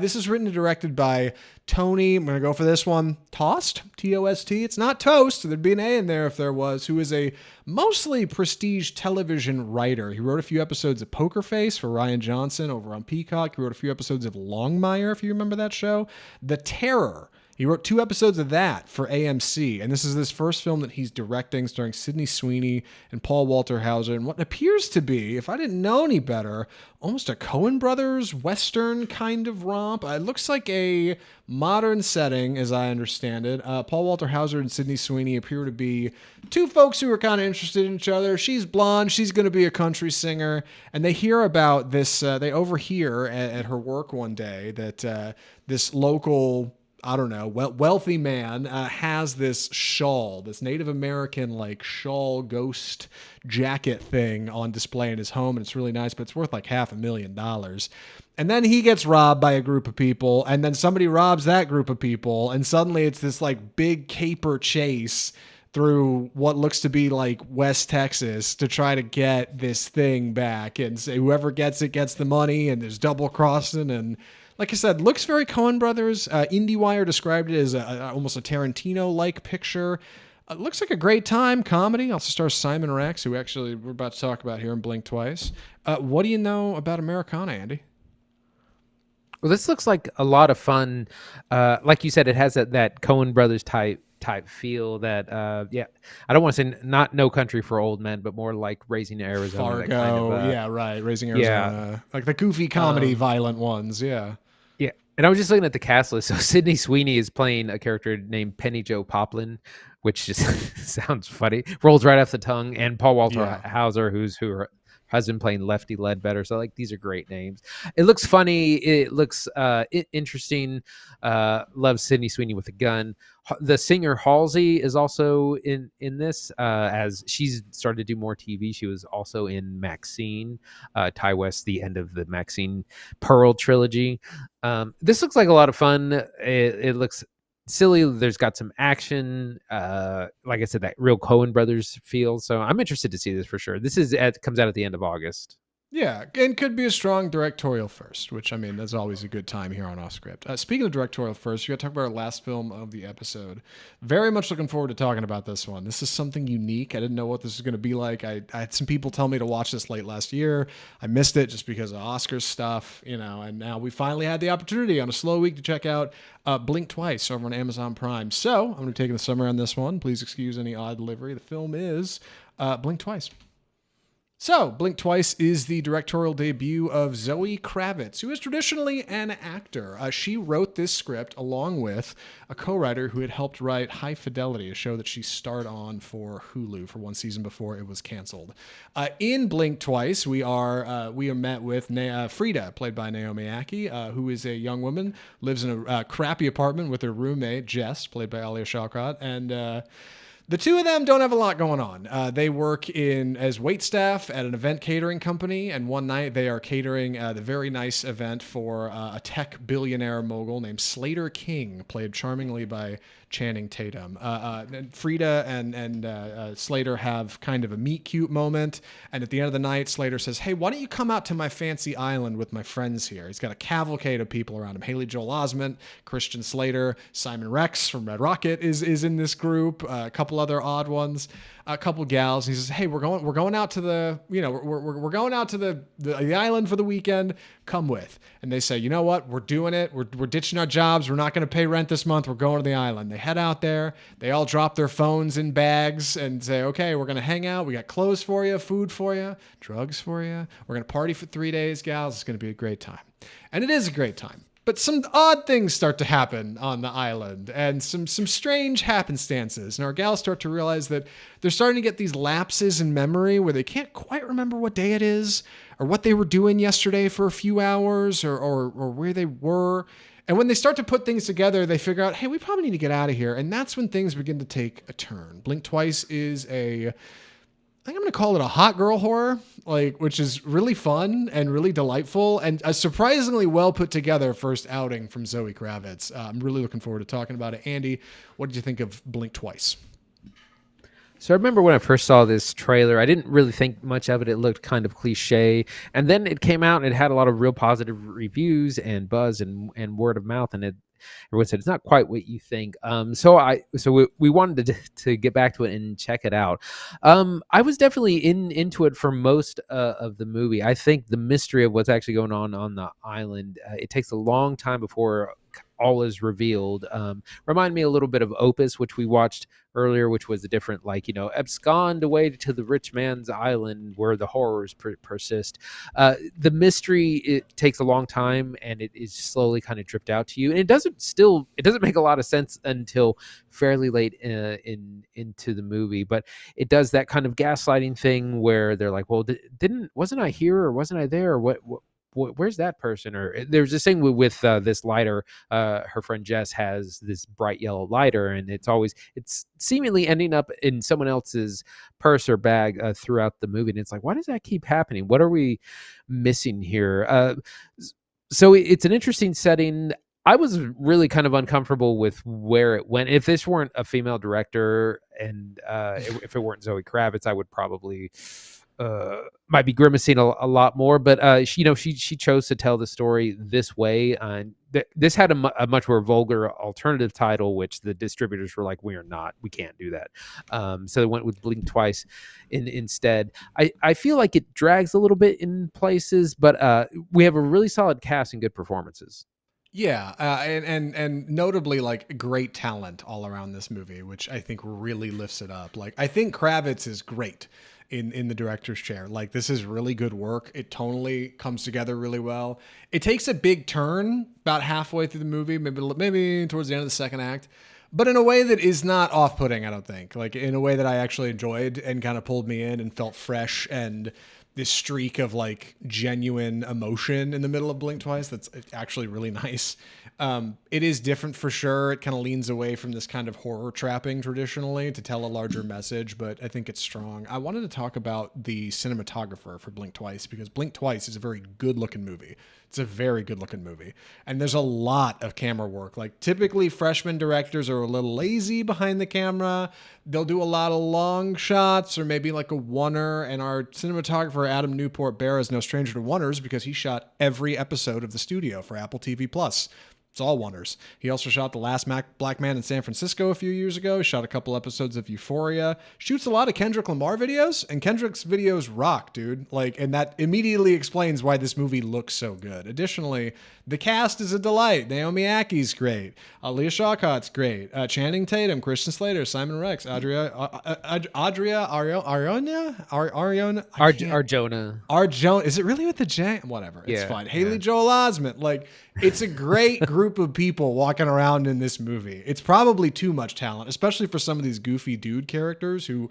This is written and directed by Tony, I'm going to go for this one, Tost, T-O-S-T. It's not Toast. There'd be an A in there if there was, who is a mostly prestige television writer. He wrote a few episodes of Poker Face for Ryan Johnson over on Peacock. He wrote a few episodes of Longmire, if you remember that show. The Terror. He wrote 2 episodes of that for AMC, and this is his first film that he's directing, starring Sydney Sweeney and Paul Walter Hauser, in what appears to be, if I didn't know any better, almost a Coen Brothers Western kind of romp. It looks like a modern setting, as I understand it. Paul Walter Hauser and Sydney Sweeney appear to be 2 folks who are kind of interested in each other. She's blonde. She's going to be a country singer. And they hear about this. They overhear at her work one day that this local, I don't know, wealthy man has this shawl, this Native American like shawl ghost jacket thing on display in his home. And it's really nice, but it's worth like $500,000. And then he gets robbed by a group of people, and then somebody robs that group of people, and suddenly it's this like big caper chase through what looks to be like West Texas to try to get this thing back, and say whoever gets it gets the money, and there's double crossing. And like I said, looks very Coen Brothers. IndieWire described it as almost a Tarantino-like picture. Looks like a great time comedy. Also stars Simon Rex, who actually we're about to talk about here in Blink Twice. What do you know about Americana, Andy? Well, this looks like a lot of fun. Like you said, it has that Coen Brothers type feel that, I don't want to say not No Country for Old Men, but more like Raising Arizona. Fargo, that kind of, yeah, right. Raising Arizona. Like the goofy comedy, violent ones, yeah. Yeah, and I was just looking at the cast list. So Sydney Sweeney is playing a character named Penny Jo Poplin, which just sounds funny. Rolls right off the tongue. And Paul Walter Hauser, who has been playing Lefty Ledbetter. So like these are great names. It looks funny. It looks interesting. Love Sydney Sweeney with a gun. The singer Halsey is also in this as she's started to do more TV. She was also in Maxine, Ty West, the end of the Maxine Pearl trilogy. This looks like a lot of fun. It looks silly. There's got some action. Like I said, that real Coen Brothers feel. So I'm interested to see this for sure. This comes out at the end of August. Yeah, and could be a strong directorial first, which, I mean, that's always a good time here on Off Script. Speaking of directorial first, we got to talk about our last film of the episode. Very much looking forward to talking about this one. This is something unique. I didn't know what this was going to be like. I had some people tell me to watch this late last year. I missed it just because of Oscars stuff, and now we finally had the opportunity on a slow week to check out Blink Twice over on Amazon Prime. So I'm going to be taking the summer on this one. Please excuse any odd delivery. The film is Blink Twice. So, Blink Twice is the directorial debut of Zoë Kravitz, who is traditionally an actor. She wrote this script along with a co-writer who had helped write High Fidelity, a show that she starred on for Hulu for one season before it was canceled. In Blink Twice, we are met with Frida, played by Naomi Ackie, who is a young woman, lives in a crappy apartment with her roommate, Jess, played by Alia Shawkat, and the two of them don't have a lot going on. They work as waitstaff at an event catering company, and one night they are catering the very nice event for a tech billionaire mogul named Slater King, played charmingly by Channing Tatum. Frida and Slater have kind of a meet cute moment, and at the end of the night, Slater says, "Hey, why don't you come out to my fancy island with my friends here?" He's got a cavalcade of people around him. Haley Joel Osment, Christian Slater, Simon Rex from Red Rocket is in this group. A couple other odd ones, a couple gals. He says, "Hey, we're going out to the we're going out to the island for the weekend. Come with." And they say, "You know what? We're doing it. We're ditching our jobs. We're not going to pay rent this month. We're going to the island." They head out there. They all drop their phones in bags and say, "Okay, we're going to hang out. We got clothes for you, food for you, drugs for you. We're going to party for 3 days, gals. It's going to be a great time." And it is a great time. But some odd things start to happen on the island, and some strange happenstances. And our gals start to realize that they're starting to get these lapses in memory where they can't quite remember what day it is, or what they were doing yesterday for a few hours, or where they were. And when they start to put things together, they figure out, hey, we probably need to get out of here. And that's when things begin to take a turn. Blink Twice is I think I'm going to call it a hot girl horror, which is really fun and really delightful, and a surprisingly well put together first outing from Zoë Kravitz. I'm really looking forward to talking about it. Andy, what did you think of Blink Twice? So I remember when I first saw this trailer, I didn't really think much of it. It looked kind of cliche. And then it came out and it had a lot of real positive reviews and buzz and word of mouth. And everyone said, it's not quite what you think. So we wanted to get back to it and check it out. I was definitely into it for most of the movie. I think the mystery of what's actually going on the island, it takes a long time before all is revealed. Remind me a little bit of Opus, which we watched earlier, which was a different, like, abscond away to the rich man's island where the horrors persist. The mystery, it takes a long time, and it is slowly kind of dripped out to you, and it doesn't make a lot of sense until fairly late into the movie, but it does that kind of gaslighting thing where they're like, well, wasn't I here, or wasn't I there, or what where's that person? Or there's this thing with this lighter. Her friend Jess has this bright yellow lighter, and it's seemingly ending up in someone else's purse or bag throughout the movie. And it's like, why does that keep happening? What are we missing here? So it's an interesting setting. I was really kind of uncomfortable with where it went. If this weren't a female director, and if it weren't Zoë Kravitz, I would probably might be grimacing a lot more. But she chose to tell the story this way. This had a much more vulgar alternative title, which the distributors were like, we can't do that. So they went with Blink Twice instead. I feel like it drags a little bit in places, but we have a really solid cast and good performances. Yeah, and notably, like, great talent all around this movie, which I think really lifts it up. Like, I think Kravitz is great in the director's chair. Like, this is really good work. It tonally comes together really well. It takes a big turn about halfway through the movie, maybe towards the end of the second act, but in a way that is not off-putting, I don't think. Like, in a way that I actually enjoyed and kind of pulled me in and felt fresh, and this streak of, like, genuine emotion in the middle of Blink Twice that's actually really nice. It is different for sure. It kind of leans away from this kind of horror trapping traditionally to tell a larger message, but I think it's strong. I wanted to talk about the cinematographer for Blink Twice, because Blink Twice is a very good-looking movie. It's a very good-looking movie. And there's a lot of camera work. Like, typically, freshman directors are a little lazy behind the camera. They'll do a lot of long shots or maybe like a oneer. And our cinematographer, Adam Newport Bear, is no stranger to oneers because he shot every episode of The Studio for Apple TV+. It's all oneers. He also shot The Last Black Man in San Francisco a few years ago. He shot a couple episodes of Euphoria. Shoots a lot of Kendrick Lamar videos, and Kendrick's videos rock, dude. Like, and that immediately explains why this movie looks so good. Additionally, the cast is a delight. Naomi Ackie's great. Leah Shawcott's great. Channing Tatum, Christian Slater, Simon Rex, Adria Arjona. Arjona. Is it really with the J? Whatever. It's fine. Haley Joel Osment. Like, it's a great group of people walking around in this movie. It's probably too much talent, especially for some of these goofy dude characters who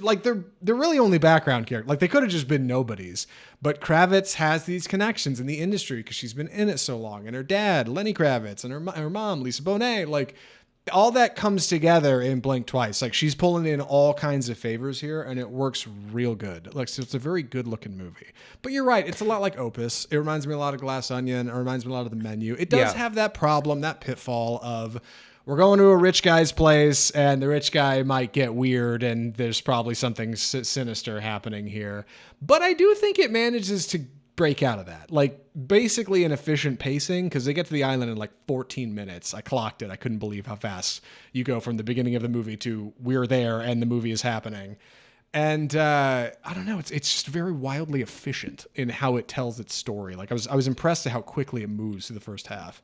like, they're really only background characters. Like, they could have just been nobodies. But Kravitz has these connections in the industry because she's been in it so long. And her dad, Lenny Kravitz, and her mom, Lisa Bonet, like, all that comes together in Blink Twice. Like, she's pulling in all kinds of favors here, and it works real good. Like, so it's a very good looking movie. But you're right, it's a lot like Opus. It reminds me a lot of Glass Onion. It reminds me a lot of The Menu. It does have that problem, that pitfall of, we're going to a rich guy's place, and the rich guy might get weird, and there's probably something sinister happening here. But I do think it manages to break out of that. Like, basically an efficient pacing, because they get to the island in like 14 minutes. I clocked it. I couldn't believe how fast you go from the beginning of the movie to we're there and the movie is happening. And I don't know, it's just very wildly efficient in how it tells its story. Like, I was impressed at how quickly it moves through the first half.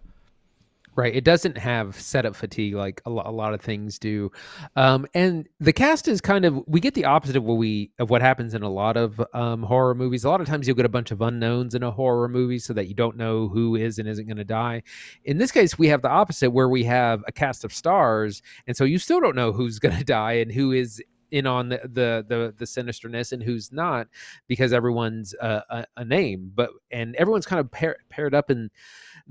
Right. It doesn't have setup fatigue like a lot of things do. And the cast is kind of, we get the opposite of what happens in a lot of horror movies. A lot of times you'll get a bunch of unknowns in a horror movie so that you don't know who is and isn't going to die. In this case, we have the opposite, where we have a cast of stars. And so you still don't know who's going to die and who is in on the sinisterness and who's not, because everyone's a name, and everyone's kind of paired up in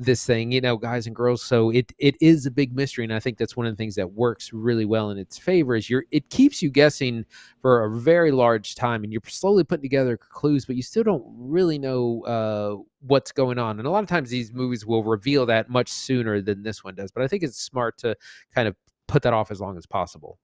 this thing, guys and girls. So it is a big mystery, and I think that's one of the things that works really well in its favor is it keeps you guessing for a very large time, and you're slowly putting together clues, but you still don't really know what's going on. And a lot of times these movies will reveal that much sooner than this one does, but I think it's smart to kind of put that off as long as possible.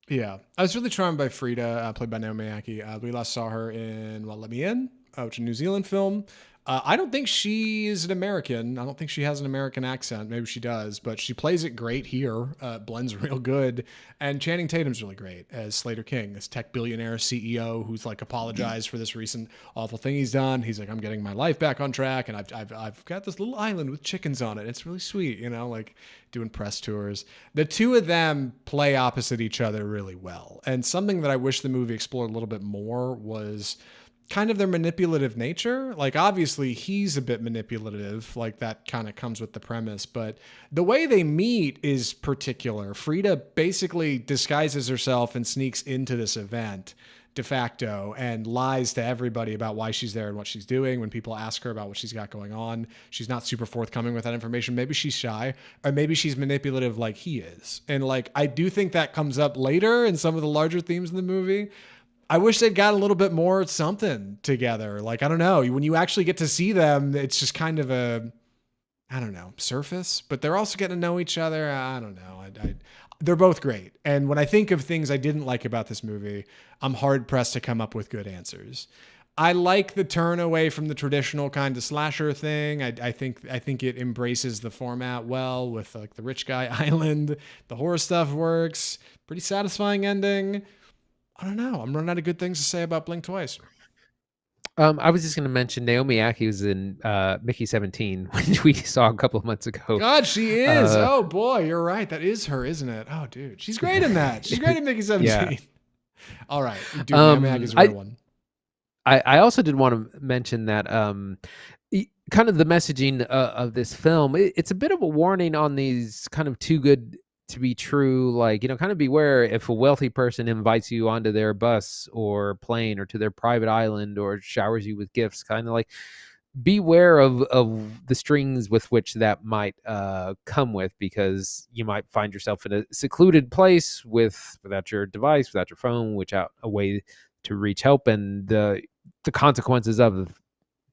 Yeah, I was really charmed by Frida, played by Naomi Ackie. We last saw her in Let Me In, which is a New Zealand film. I don't think she is an American. I don't think she has an American accent. Maybe she does, but she plays it great here. Blends real good. And Channing Tatum's really great as Slater King, this tech billionaire CEO who's like apologized for this recent awful thing he's done. He's like, I'm getting my life back on track, and I've got this little island with chickens on it. It's really sweet, you know, like doing press tours. The two of them play opposite each other really well. And something that I wish the movie explored a little bit more was kind of their manipulative nature. Like, obviously he's a bit manipulative, like that kind of comes with the premise, but the way they meet is particular. Frida basically disguises herself and sneaks into this event de facto and lies to everybody about why she's there and what she's doing. When people ask her about what she's got going on, she's not super forthcoming with that information. Maybe she's shy, or maybe she's manipulative like he is. And like, I do think that comes up later in some of the larger themes in the movie. I wish they'd got a little bit more something together. Like, I don't know. When you actually get to see them, it's just kind of a, I don't know, surface. But they're also getting to know each other. I don't know. They're both great. And when I think of things I didn't like about this movie, I'm hard pressed to come up with good answers. I like the turn away from the traditional kind of slasher thing. I think it embraces the format well with like the rich guy island. The horror stuff works. Pretty satisfying ending. I don't know. I'm running out of good things to say about Blink Twice. I was just going to mention Naomi Ackie was in Mickey 17, which we saw a couple of months ago. God, she is. Oh boy, you're right. That is her, isn't it? Oh, dude, she's great in that. She's great in Mickey 17. Yeah. All right, dude, Naomi Ackie's a real one. I also did want to mention that kind of the messaging of this film. It's a bit of a warning on these kind of too good to be true, like, you know, kind of beware if a wealthy person invites you onto their bus or plane or to their private island or showers you with gifts, kind of like beware of the strings with which that might come with, because you might find yourself in a secluded place without your device, without your phone, without a way to reach help, and the consequences of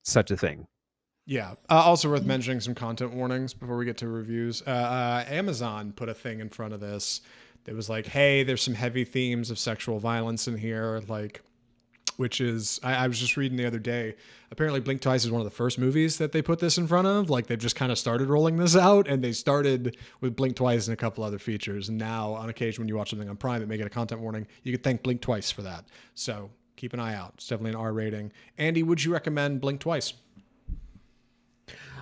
such a thing. Yeah. Also worth mentioning some content warnings before we get to reviews. Amazon put a thing in front of this that was like, hey, there's some heavy themes of sexual violence in here, like, which is, I was just reading the other day, apparently Blink Twice is one of the first movies that they put this in front of. Like, they've just kind of started rolling this out, and they started with Blink Twice and a couple other features. And now, on occasion, when you watch something on Prime that may get a content warning, you could thank Blink Twice for that. So keep an eye out. It's definitely an R rating. Andy, would you recommend Blink Twice?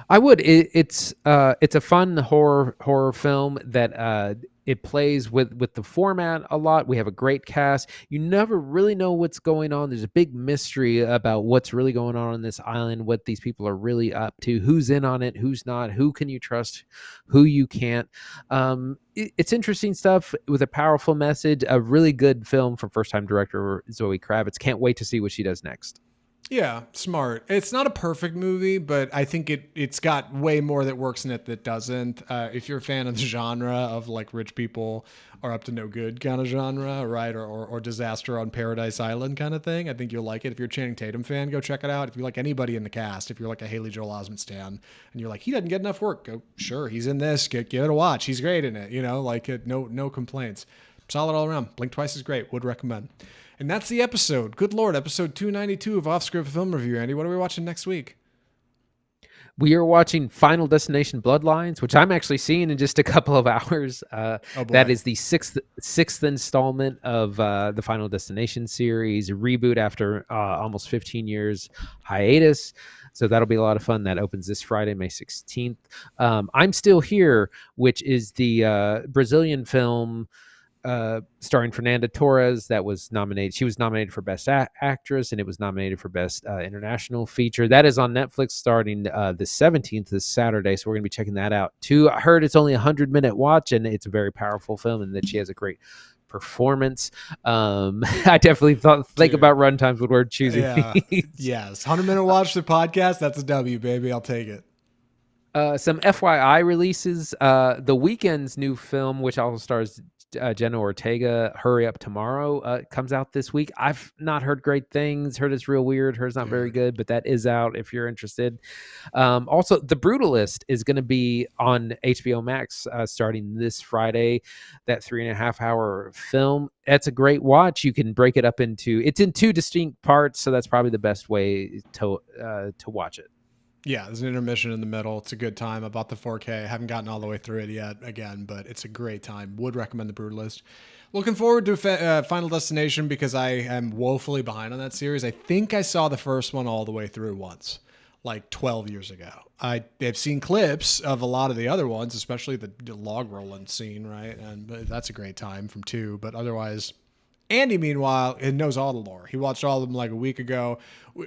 I would. It's a fun horror film that it plays with the format a lot. We have a great cast. You never really know what's going on. There's a big mystery about what's really going on this island, what these people are really up to, who's in on it, who's not, who can you trust, who you can't. It's interesting stuff with a powerful message. A really good film from first-time director Zoë Kravitz. Can't wait to see what she does next. Yeah, smart. It's not a perfect movie, but I think it's got way more that works in it that doesn't. If you're a fan of the genre of like rich people are up to no good kind of genre, right? Or disaster on Paradise Island kind of thing, I think you'll like it. If you're a Channing Tatum fan, go check it out. If you like anybody in the cast, if you're like a Haley Joel Osment stan and you're like, he doesn't get enough work, go, sure, he's in this. Give it a watch. He's great in it. You know, like no complaints. Solid all around. Blink Twice is great. Would recommend. And that's the episode. Good Lord, episode 292 of Off Script Film Review. Andy, what are we watching next week? We are watching Final Destination Bloodlines, which I'm actually seeing in just a couple of hours. That is the sixth installment of the Final Destination series, a reboot after almost 15 years hiatus. So that'll be a lot of fun. That opens this Friday, May 16th. I'm Still Here, which is the Brazilian film starring Fernanda Torres that was nominated. She was nominated for Best Actress, and it was nominated for Best International Feature. That is on Netflix starting the 17th, this Saturday, so we're going to be checking that out too. I heard it's only a 100-minute watch, and it's a very powerful film, and that she has a great performance. I definitely think about runtimes when we're choosing. Yeah. Yes, 100-minute watch the podcast. That's a W, baby. I'll take it. Some FYI releases. The Weeknd's new film, which also stars Jenna Ortega, Hurry Up Tomorrow, comes out this week. I've not heard great things. Heard it's real weird. Heard it's not very good, but that is out if you're interested. Also, The Brutalist is going to be on HBO Max starting this Friday. That 3.5-hour film. That's a great watch. You can break it up it's in two distinct parts, so that's probably the best way to watch it. Yeah, there's an intermission in the middle. It's a good time. I bought the 4K. I haven't gotten all the way through it yet, again, but it's a great time. Would recommend the Brutalist. Looking forward to Final Destination because I am woefully behind on that series. I think I saw the first one all the way through once, like 12 years ago. I've seen clips of a lot of the other ones, especially the log rolling scene, right? And that's a great time from 2, but otherwise... Andy, meanwhile, it knows all the lore. He watched all of them like a week ago.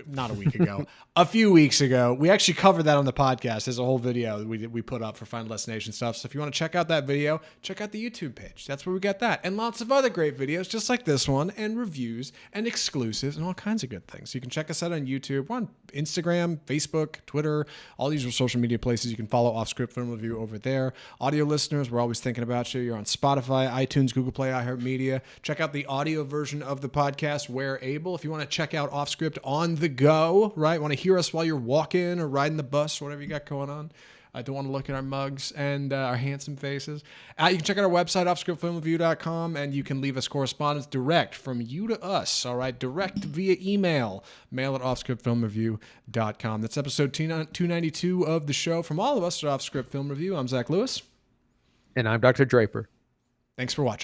Not a week ago. A few weeks ago. We actually covered that on the podcast. There's a whole video that we put up for Final Destination stuff. So if you want to check out that video, check out the YouTube page. That's where we get that. And lots of other great videos just like this one, and reviews and exclusives and all kinds of good things. So you can check us out on YouTube. We're on Instagram, Facebook, Twitter, all these are social media places. You can follow Off Script Film Review over there. Audio listeners, we're always thinking about you. You're on Spotify, iTunes, Google Play, iHeartMedia. Check out the audio version of the podcast where able. If you want to check out Off Script on the go, right? Want to hear us while you're walking or riding the bus or whatever you got going on. I don't want to look at our mugs and our handsome faces. You can check out our website, offscriptfilmreview.com, and you can leave us correspondence direct from you to us, all right? Direct via email, mail at offscriptfilmreview.com. That's episode 292 of the show. From all of us at Off Script Film Review, I'm Zach Lewis. And I'm Dr. Draper. Thanks for watching.